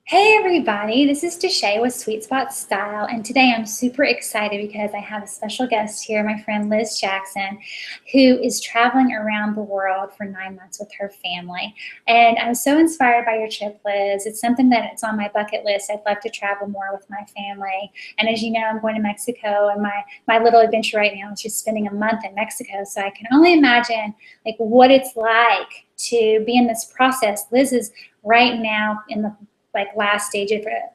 Hey everybody, this is Deshay with Sweet Spot Style, and today I'm super excited because I have a special guest here, my friend Liz Jackson, who is traveling around the world for 9 months with her family. And I'm so inspired by your trip, Liz. It's something that it's on my bucket list. I'd love to travel more with my family. And as you know, I'm going to Mexico, and my little adventure right now is just spending a month in Mexico. So I can only imagine like what it's like to be in this process. Liz is right now in the last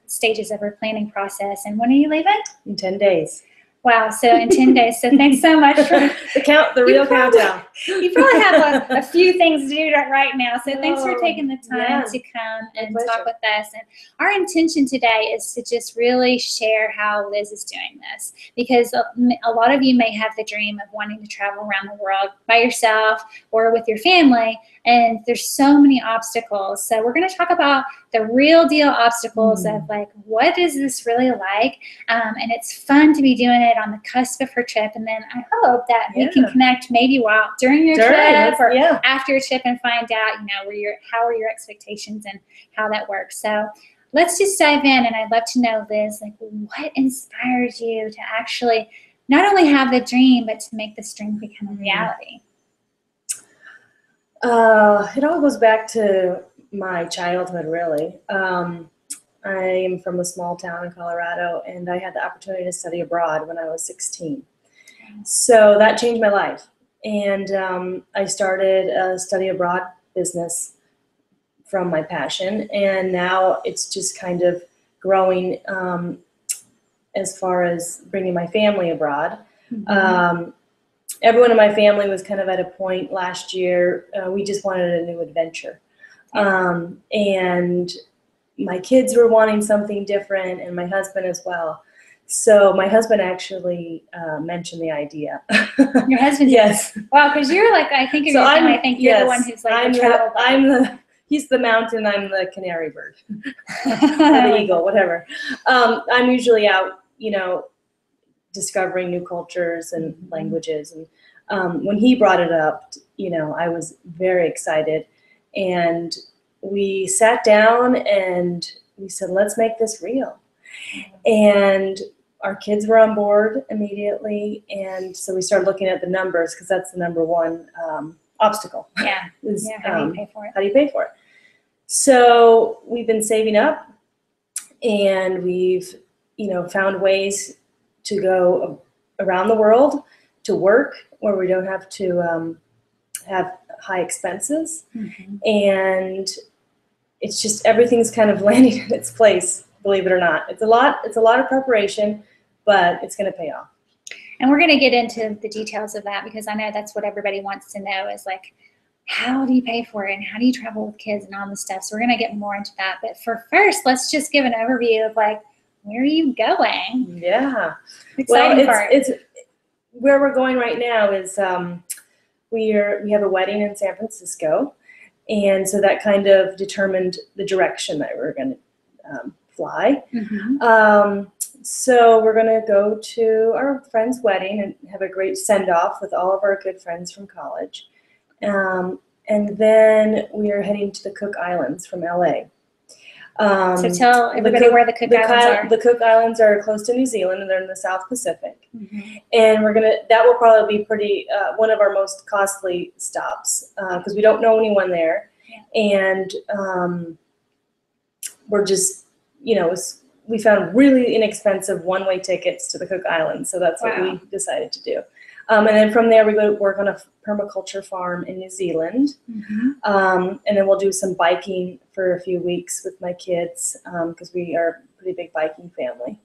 stages of her planning process. And when are you leaving? In 10 days. Wow, so in 10 days. So thanks so much for the real countdown. You probably have a few things to do right now. So thanks for taking the time to come and talk with us. And our intention today is to just really share how Liz is doing this, because a lot of you may have the dream of wanting to travel around the world by yourself or with your family, and there's so many obstacles. So we're going to talk about the real deal obstacles of like, what is this really like? And it's fun to be doing it on the cusp of her trip. And then I hope that we can connect maybe during your trip or after your trip and find out, how are your expectations and how that works. So let's just dive in. And I'd love to know, Liz, like, what inspires you to actually not only have the dream, but to make this dream become a reality? It all goes back to my childhood, really. I am from a small town in Colorado, and I had the opportunity to study abroad when I was 16. So that changed my life. And I started a study abroad business from my passion, and now it's just kind of growing as far as bringing my family abroad. Everyone in my family was kind of at a point last year, we just wanted a new adventure. And my kids were wanting something different, and my husband as well. So my husband actually mentioned the idea. Your husband? Yes. Wow, because you're like, I think of your family, I think you're the one who's like he's the mountain, I'm the canary bird. Or the eagle, whatever. I'm usually out, discovering new cultures and languages. And when he brought it up, I was very excited. And we sat down and we said, let's make this real. And our kids were on board immediately. And so we started looking at the numbers, because that's the number one obstacle. Yeah. How do you pay for it? How do you pay for it? So we've been saving up, and we've, found ways to go around the world to work where we don't have to have high expenses. And it's just, everything's kind of landing in its place, believe it or not. It's a lot of preparation, but it's going to pay off. And we're going to get into the details of that, because I know that's what everybody wants to know is like, how do you pay for it and how do you travel with kids and all this stuff? So we're going to get more into that. But first, let's just give an overview of like, where are you going? Yeah. Exciting part. It's where we're going right now is we have a wedding in San Francisco, and so that kind of determined the direction that we're going to fly. So we're going to go to our friend's wedding and have a great send-off with all of our good friends from college. And then we are heading to the Cook Islands from LA. So tell everybody where the Cook Islands are. The Cook Islands are close to New Zealand, and they're in the South Pacific. And that will probably be pretty one of our most costly stops, because we don't know anyone there. And we're just, we found really inexpensive one-way tickets to the Cook Islands, so that's what we decided to do. And then from there, we go to work on a permaculture farm in New Zealand. And then we'll do some biking for a few weeks with my kids, because we are a pretty big biking family.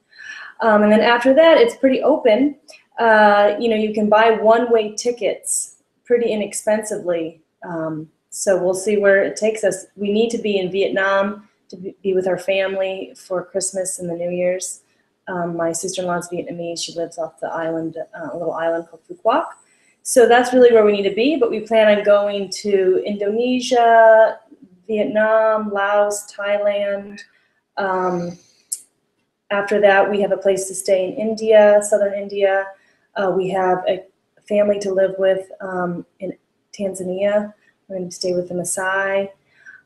And then after that, it's pretty open. You can buy one-way tickets pretty inexpensively. So we'll see where it takes us. We need to be in Vietnam to be with our family for Christmas and the New Year's. My sister-in-law's Vietnamese. She lives off the island, a little island called Phu Quoc. So that's really where we need to be, but we plan on going to Indonesia, Vietnam, Laos, Thailand. After that, we have a place to stay in India, southern India. We have a family to live with in Tanzania. We're going to stay with the Maasai.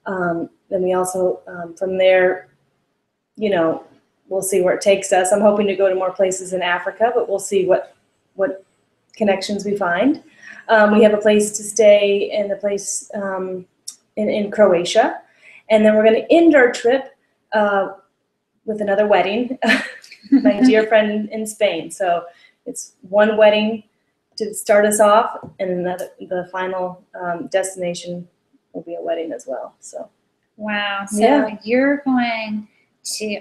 Then we also, from there, we'll see where it takes us. I'm hoping to go to more places in Africa, but we'll see what connections we find. We have a place to stay in a place in Croatia, and then we're going to end our trip with another wedding. My dear friend in Spain. So it's one wedding to start us off, and then the final destination will be a wedding as well. So wow. So you're going to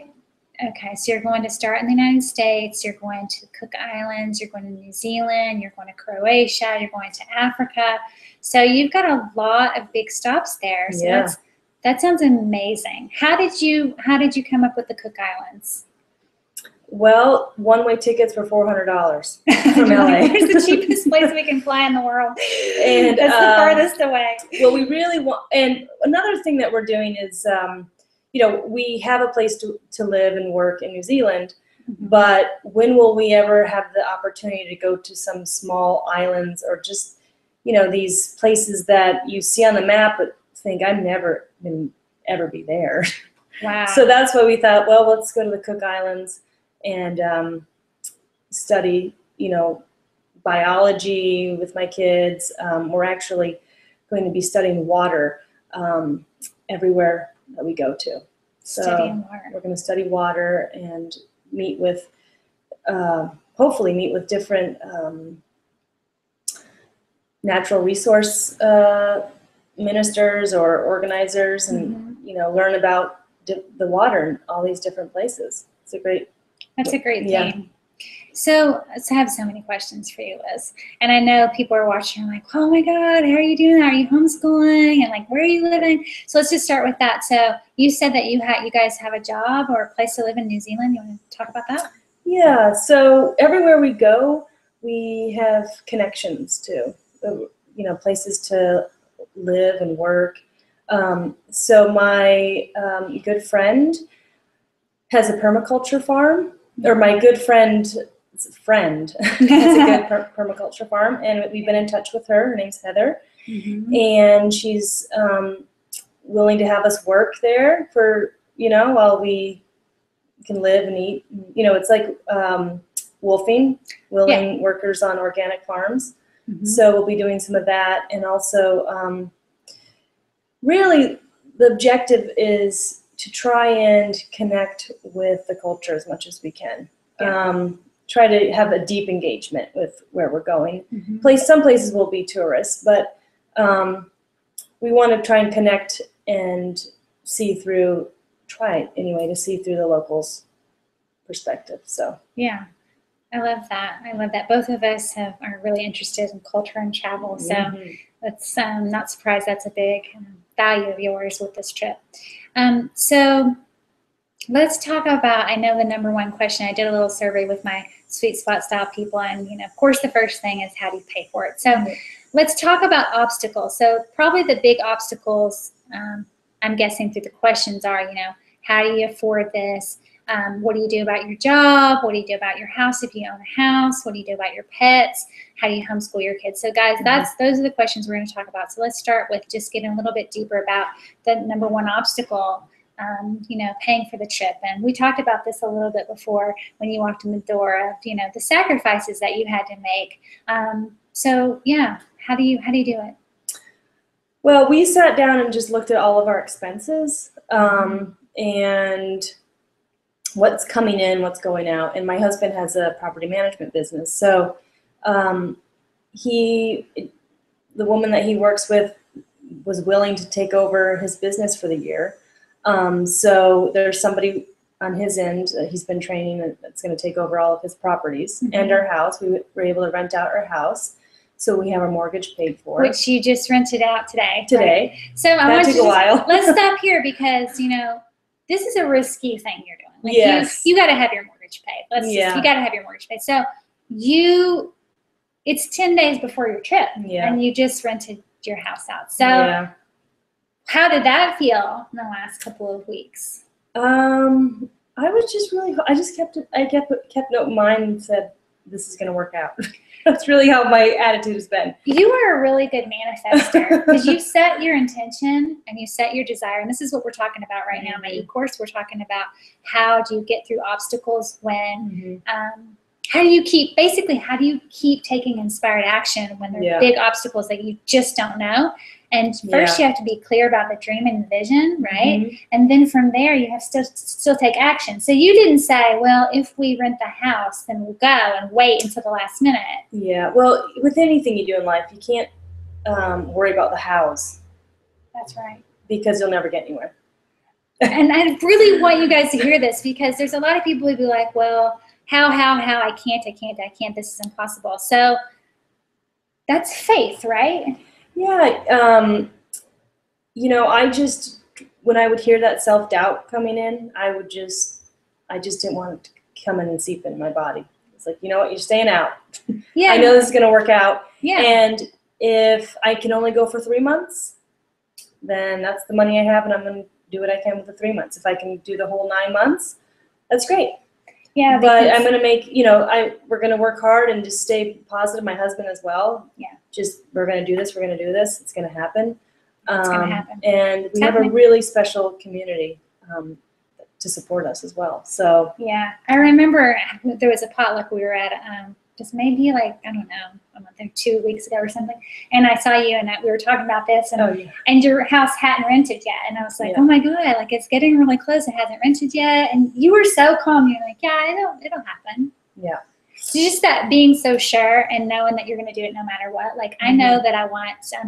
so you're going to start in the United States, you're going to Cook Islands, you're going to New Zealand, you're going to Croatia, you're going to Africa. So you've got a lot of big stops there. So that sounds amazing. How did you come up with the Cook Islands? Well, one-way tickets were $400 from LA. It's the cheapest place we can fly in the world. And that's the farthest away. Well, we really want, and another thing that we're doing is, we have a place to live and work in New Zealand, but when will we ever have the opportunity to go to some small islands or just, these places that you see on the map but think I've never been ever be there. Wow. So that's why we thought, well, let's go to the Cook Islands and study, biology with my kids. We're actually going to be studying water everywhere that we go to. So studying water. We're going to study water and hopefully meet with different natural resource ministers or organizers and, learn about the water in all these different places. That's a great thing. So I have so many questions for you, Liz. And I know people are watching like, oh my God, how are you doing that? Are you homeschooling? And like, where are you living? So let's just start with that. So you said that you guys have a job or a place to live in New Zealand. You want to talk about that? Yeah. So everywhere we go, we have connections to, places to live and work. So my good friend has a permaculture farm, or my good friend's friend has a good permaculture farm, and we've been in touch with her. Her name's Heather, and she's willing to have us work there for, while we can live and eat. It's like willing workers on organic farms. So we'll be doing some of that, and also really the objective is to try and connect with the culture as much as we can. Try to have a deep engagement with where we're going. Some places will be tourists, but we want to try and connect and try anyway to see through the locals' perspective. So yeah, I love that. Both of us are really interested in culture and travel, so that's not surprised that's a big value of yours with this trip. So let's talk about, I know the number one question, I did a little survey with my Sweet Spot style people, and of course the first thing is how do you pay for it? So let's talk about obstacles. So probably the big obstacles, I'm guessing through the questions are, how do you afford this? What do you do about your job? What do you do about your house if you own a house? What do you do about your pets? How do you homeschool your kids? So guys, those are the questions we're going to talk about. So let's start with just getting a little bit deeper about the number one obstacle, paying for the trip. And we talked about this a little bit before when you walked in the door of, the sacrifices that you had to make. So yeah, how do you do it? Well, we sat down and just looked at all of our expenses and what's coming in, what's going out. And my husband has a property management business. So the woman that he works with was willing to take over his business for the year. So there's somebody on his end that he's been training that's going to take over all of his properties and our house. We were able to rent out our house. So we have our mortgage paid for. Which you just rented out today. Today. Right? So I want to a while. Let's stop here because, this is a risky thing you're doing. Like yes. You got to have your mortgage paid. You got to have your mortgage paid. So it's 10 days before your trip and you just rented your house out. So how did that feel in the last couple of weeks? I was just really, I kept an open mind and said, this is going to work out. That's really how my attitude has been. You are a really good manifester because you set your intention and you set your desire. And this is what we're talking about right now in my e-course. We're talking about how do you get through obstacles when, how do you keep taking inspired action when there are big obstacles that you just don't know? And first you have to be clear about the dream and the vision, right? And then from there you have to still take action. So you didn't say, well, if we rent the house, then we'll go and wait until the last minute. Yeah, well, with anything you do in life, you can't worry about the hows. That's right. Because you'll never get anywhere. And I really want you guys to hear this because there's a lot of people who be like, well, how, I can't, this is impossible. So that's faith, right? Yeah, you know, when I would hear that self-doubt coming in, I just didn't want it to come in and seep into my body. It's like, you know what, you're staying out. Yeah. I know this is going to work out. Yeah. And if I can only go for 3 months, then that's the money I have, and I'm going to do what I can with the 3 months. If I can do the whole 9 months, that's great. Yeah, but I'm going to make, we're going to work hard and just stay positive. My husband as well. Yeah. We're going to do this. We're going to do this. It's going to happen. It's going to happen. And we have a really special community to support us as well. So. Yeah. I remember there was a potluck we were at, just maybe like, I don't know, a month or 2 weeks ago or something. And I saw you and we were talking about this and your house hadn't rented yet. And I was like, oh my God, like it's getting really close. It hasn't rented yet. And you were so calm. You're like, yeah, it'll happen. Yeah. So just that being so sure and knowing that you're going to do it no matter what. Like I know that I'm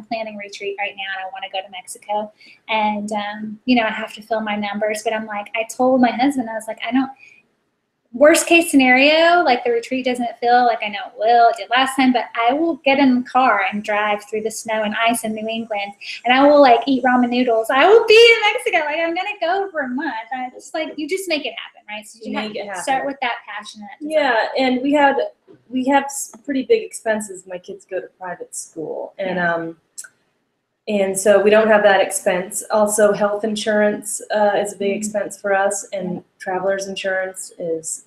planning a retreat right now and I want to go to Mexico and, I have to fill my numbers, but I'm like, I told my husband, I was like, worst case scenario, like the retreat doesn't feel like I know it will. It did last time, but I will get in the car and drive through the snow and ice in New England, and I will like eat ramen noodles. I will be in Mexico. Like I'm gonna go for a month. It's like you just make it happen, right? So you make it happen. Start with that passion. Yeah, and we have pretty big expenses. My kids go to private school, and so we don't have that expense. Also, health insurance is a big expense for us, and traveler's insurance is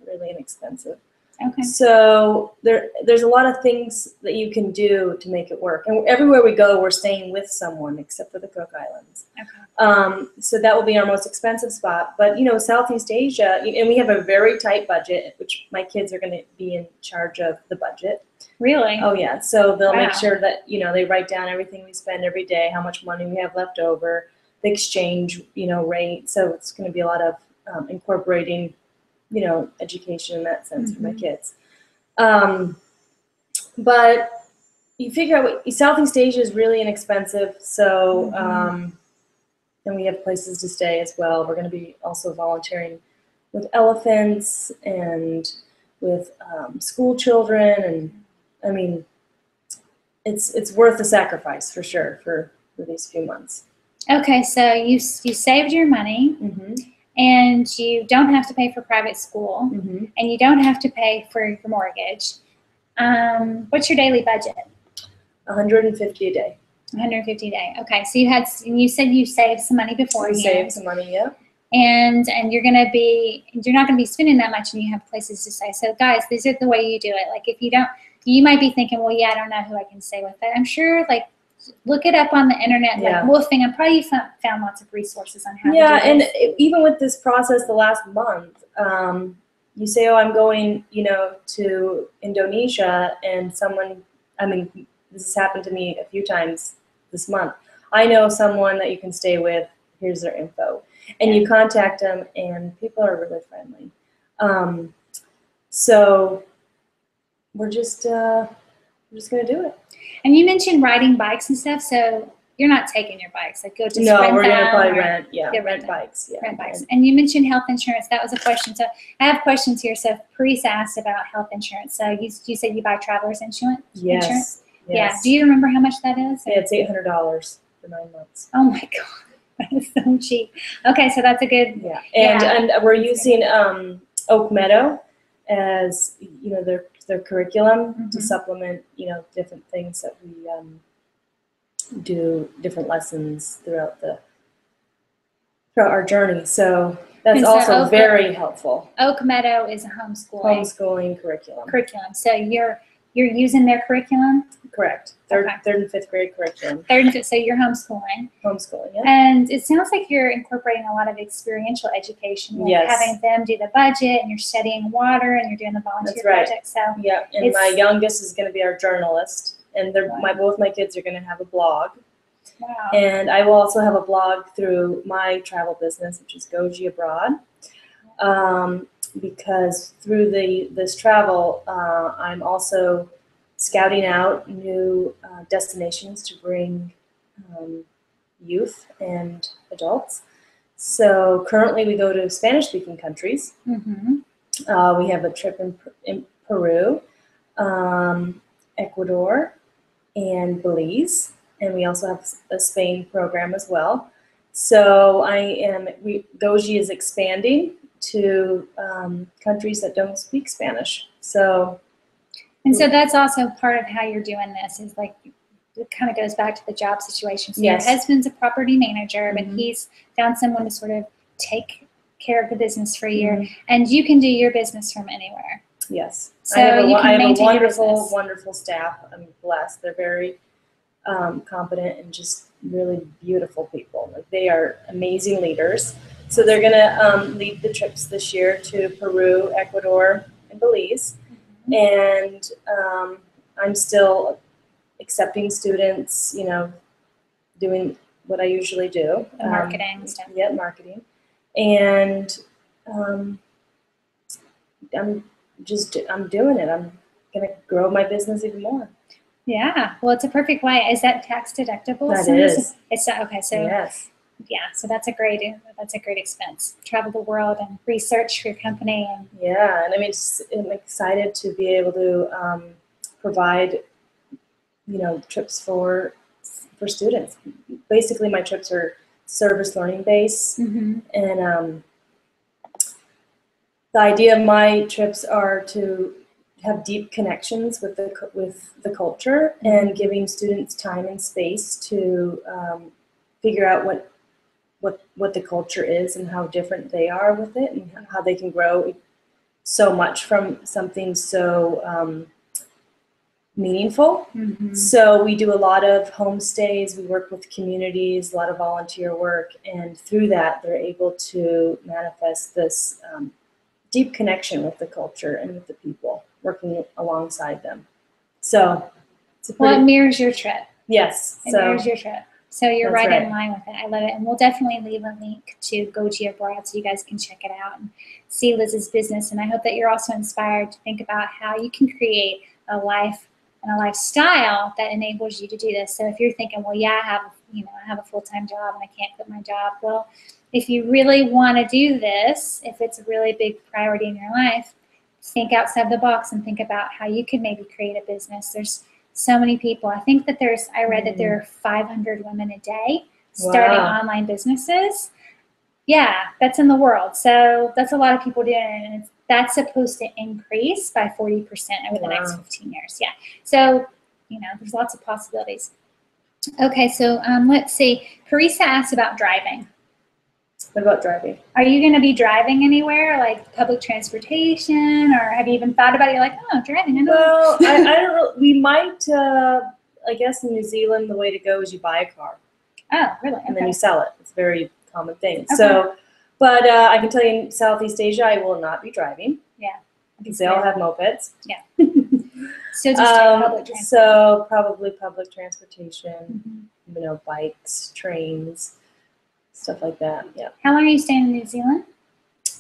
really inexpensive. Okay. So there's a lot of things that you can do to make it work. And everywhere we go, we're staying with someone except for the Cook Islands. Okay. So that will be our most expensive spot. But, Southeast Asia, and we have a very tight budget, which my kids are going to be in charge of the budget. Really? Oh, yeah. So they'll make Wow. sure that, they write down everything we spend every day, how much money we have left over, the exchange, rate. So it's going to be a lot of incorporating, education in that sense for my kids. But you figure out Southeast Asia is really inexpensive. So, and we have places to stay as well. We're going to be also volunteering with elephants and with school children. And I mean, it's worth the sacrifice for sure for these few months. Okay, so you saved your money, and you don't have to pay for private school, and you don't have to pay for your mortgage. What's your daily budget? $150 a day. $150 a day. Okay, so you said you saved some money beforehand. Save some money, yeah. And you're not gonna be spending that much, and you have places to stay. So guys, these are the way you do it. Like if you don't, you might be thinking, well, yeah, I don't know who I can stay with, but I'm sure like look it up on the internet, like Wolfing. I'm probably found lots of resources on how to do this. And even with this process the last month, you say, oh, I'm going, to Indonesia, and someone, this has happened to me a few times this month. I know someone that you can stay with. Here's their info. And you contact them, and people are really friendly. So we're just going to do it. And you mentioned riding bikes and stuff, so you're not taking your bikes. Like you'll just No, rent we're going to them probably or rent bikes. Yeah. rent bikes. And you mentioned health insurance. That was a question. So I have questions here. So Parise asked about health insurance. So you said you buy traveler's insurance? Yes. Yeah. Do you remember how much that is? Yeah, it's $800 for 9 months. Oh my God. That is so cheap. Okay, so that's a good. Yeah. And we're using Oak Meadow as, their curriculum to supplement, different things that we do, different lessons throughout our journey. So That's And so also Oak- very helpful. Oak Meadow is a homeschooling Curriculum. So you're using their curriculum. Correct. Third Okay. and fifth grade curriculum. So you're homeschooling. Homeschooling, yeah. And it sounds like you're incorporating a lot of experiential education. Like Yes. having them do the budget, and you're studying water, and you're doing the volunteer That's right. project. So Yeah, and my youngest is going to be our journalist, and both my kids are going to have a blog. wow. And I will also have a blog through my travel business, which is Goji Abroad. Because through this travel, I'm also scouting out new destinations to bring youth and adults. So currently we go to Spanish-speaking countries. Mm-hmm. We have a trip in Peru, Ecuador, and Belize, and we also have a Spain program as well. So Goji is expanding to countries that don't speak Spanish. So that's also part of how you're doing this, is like, it kind of goes back to the job situation. So yes. Your husband's a property manager, but Mhm. he's found someone to sort of take care of the business for you, Mhm. and you can do your business from anywhere. Yes. So I have a maintain your business. wonderful staff. I'm blessed. They're very competent and just really beautiful people. Like, they are amazing leaders. So they're going to lead the trips this year to Peru, Ecuador, and Belize. Mm-hmm. And I'm still accepting students, doing what I usually do. The marketing stuff. Yeah, marketing. And I'm doing it. I'm going to grow my business even more. Yeah. Well, it's a perfect way. Is that tax deductible? That is. It's okay. So yes. Yeah. So that's a great expense. Travel the world and research for your company. And yeah. And I mean, I'm excited to be able to provide, trips for students. Basically, my trips are service learning based. Mm-hmm. And the idea of my trips are to have deep connections with the culture, and giving students time and space to figure out what the culture is and how different they are with it, and how they can grow so much from something so meaningful. Mm-hmm. So we do a lot of homestays. We work with communities, a lot of volunteer work, and through that they're able to manifest this deep connection with the culture and with the people, working alongside them. So it mirrors your trip. Yes. It mirrors your trip. So you're right in line with it. I love it. And we'll definitely leave a link to Goji Abroad so you guys can check it out and see Liz's business. And I hope that you're also inspired to think about how you can create a life and a lifestyle that enables you to do this. So if you're thinking, well, yeah, I have a full-time job and I can't quit my job. Well, if you really want to do this, if it's a really big priority in your life, think outside the box and think about how you could maybe create a business. There's so many people. I think that I read that there are 500 women a day starting online businesses. Yeah, that's in the world. So that's a lot of people doing it. And that's supposed to increase by 40% over the next 15 years. Yeah. So, there's lots of possibilities. Okay, so let's see. Carissa asked about driving. What about driving? Are you going to be driving anywhere, like public transportation, or have you even thought about it? You're like, oh, driving. Well, I don't know. We might, I guess in New Zealand, the way to go is you buy a car. Oh, really? And then you sell it. It's a very common thing. Okay. So, but I can tell you in Southeast Asia, I will not be driving. Yeah. Because they all have mopeds. Yeah. So just public transportation. So probably public transportation, Mm-hmm. Bikes, trains, stuff like that. Yeah. How long are you staying in New Zealand?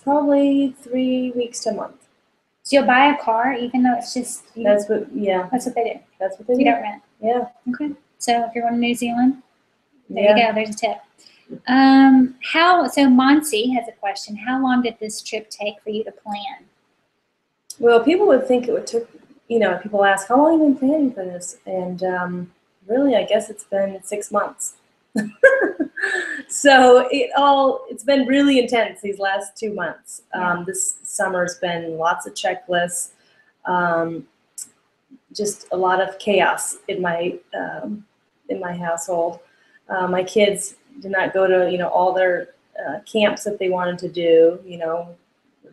Probably 3 weeks to a month. So you'll buy a car, even though it's just That's what they do. That's what they do. You don't rent. Yeah. Okay. So if you're going to New Zealand, there you go. There's a tip. So Monsi has a question. How long did this trip take for you to plan? Well, people would think it would take, people ask, how long have you been planning for this? And really, I guess it's been 6 months. So it's been really intense these last 2 months. This summer's been lots of checklists, just a lot of chaos in my household. My kids did not go to all their camps that they wanted to do,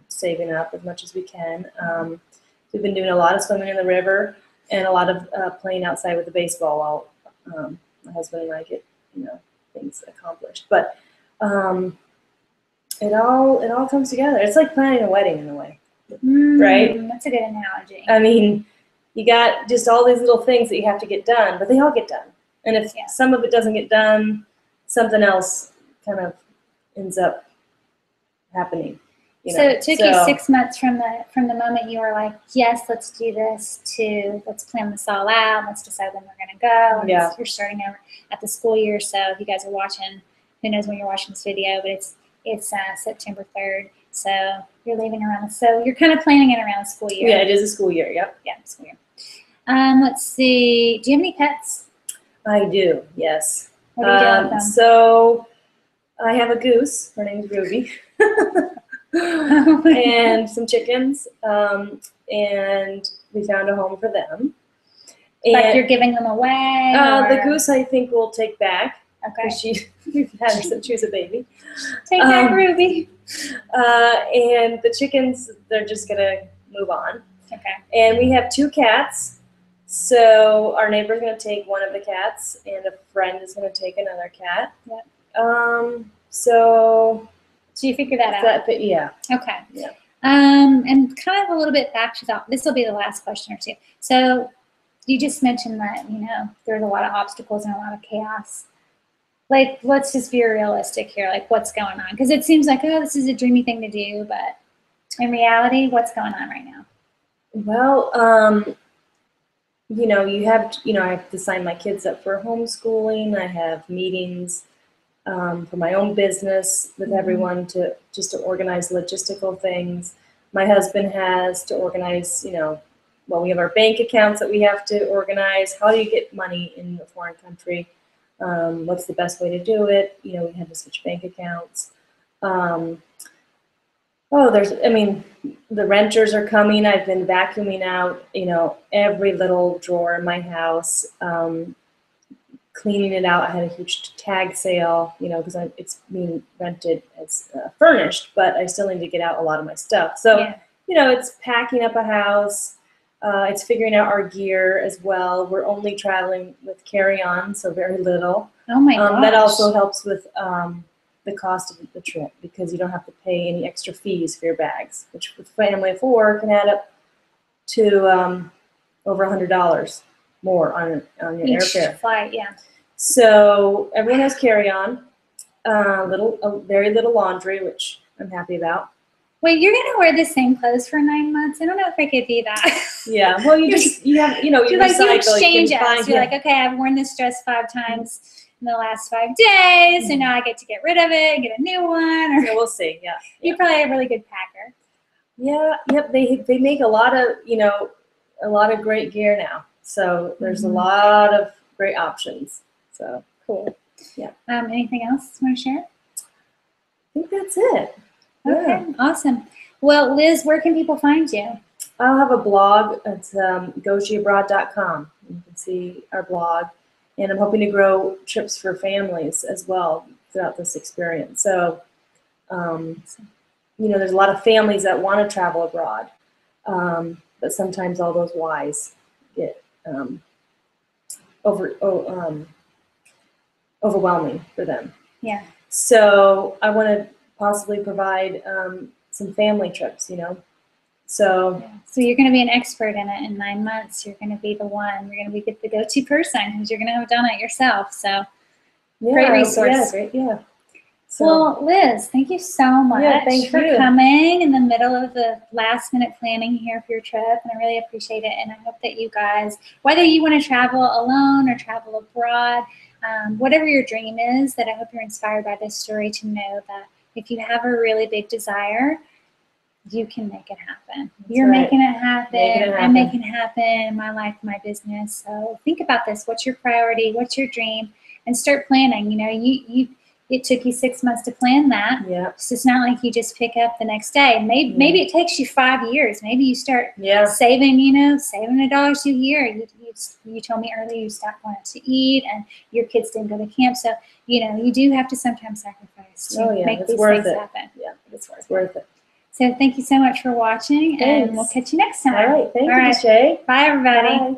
saving up as much as we can. We've been doing a lot of swimming in the river and a lot of playing outside with the baseball while my husband and I get, things accomplished. But it all comes together. It's like planning a wedding in a way, right? That's a good analogy. I mean, you got just all these little things that you have to get done, but they all get done. And if some of it doesn't get done, something else kind of ends up happening. So it took you 6 months from the moment you were like, yes, let's do this, to let's plan this all out, let's decide when we're going to go. And you're starting over at the school year. So if you guys are watching, who knows when you're watching this video, but it's September 3rd. So you're leaving around. So you're kind of planning it around the school year. Yeah, it is a school year. Yep. Yeah, school year. Let's see. Do you have any pets? I do. Yes. What are you doing with them? So I have a goose. Her name's Ruby. And some chickens, and we found a home for them. Like you're giving them away? The goose I think we'll take back. Okay. We've had her since she was a baby. Take back Ruby. And the chickens, they're just gonna move on. Okay. And we have 2 cats. So our neighbor's gonna take one of the cats, and a friend is gonna take another cat. Yep. So you figure that out? Yeah. Okay. Yeah. And kind of a little bit back to that. This will be the last question or two. So you just mentioned that, there's a lot of obstacles and a lot of chaos. Like, let's just be realistic here. Like, what's going on? Because it seems like, oh, this is a dreamy thing to do. But in reality, what's going on right now? Well, you have, I have to sign my kids up for homeschooling. I have meetings for my own business with everyone to organize logistical things. My husband has to organize, we have our bank accounts that we have to organize. How do you get money in a foreign country? What's the best way to do it? We had to switch bank accounts. The renters are coming. I've been vacuuming out, every little drawer in my house. Cleaning it out. I had a huge tag sale, because it's being rented as furnished, but I still need to get out a lot of my stuff. So, it's packing up a house. It's figuring out our gear as well. We're only traveling with carry-on, so very little. Oh my gosh. That also helps with the cost of the trip, because you don't have to pay any extra fees for your bags, which with a family of 4 can add up to over $100 more on your each airfare. Flight, yeah. So everyone has carry-on, very little laundry, which I'm happy about. Wait, you're gonna wear the same clothes for 9 months? I don't know if I could do that. Yeah, well, you exchange it. You're like, okay, I've worn this dress 5 times in the last 5 days, so now I get to get rid of it and get a new one. Or we'll see. Yeah, you're probably a really good packer. Yeah, yep. They make a lot of great gear now. So there's a lot of great options. So cool. Yeah. Anything else you want to share? I think that's it. Okay, awesome. Well, Liz, where can people find you? I'll have a blog. It's gojiabroad.com. You can see our blog. And I'm hoping to grow trips for families as well throughout this experience. So, there's a lot of families that want to travel abroad. But sometimes all those whys get overwhelming for them. Yeah. So I want to possibly provide some family trips, So you're going to be an expert in it in 9 months. You're going to be the one. You're going to be the go-to person because you're going to have done it yourself. So great resource. Yeah. So, well, Liz, thank you so much for coming in the middle of the last-minute planning here for your trip, and I really appreciate it. And I hope that you guys, whether you want to travel alone or travel abroad, whatever your dream is, that I hope you're inspired by this story to know that if you have a really big desire, you can make it happen. You're making it happen. I'm making it happen in my life, my business. So think about this. What's your priority? What's your dream? And start planning. it took you 6 months to plan that. Yeah. So it's not like you just pick up the next day. Maybe it takes you 5 years. Maybe you start saving, saving the dollars you hear. You told me earlier you stopped wanting to eat and your kids didn't go to camp. So, you do have to sometimes sacrifice to make these things happen. Yeah, it's worth it. So thank you so much for watching, and we'll catch you next time. All right, thank you, Shay. Bye, everybody. Bye.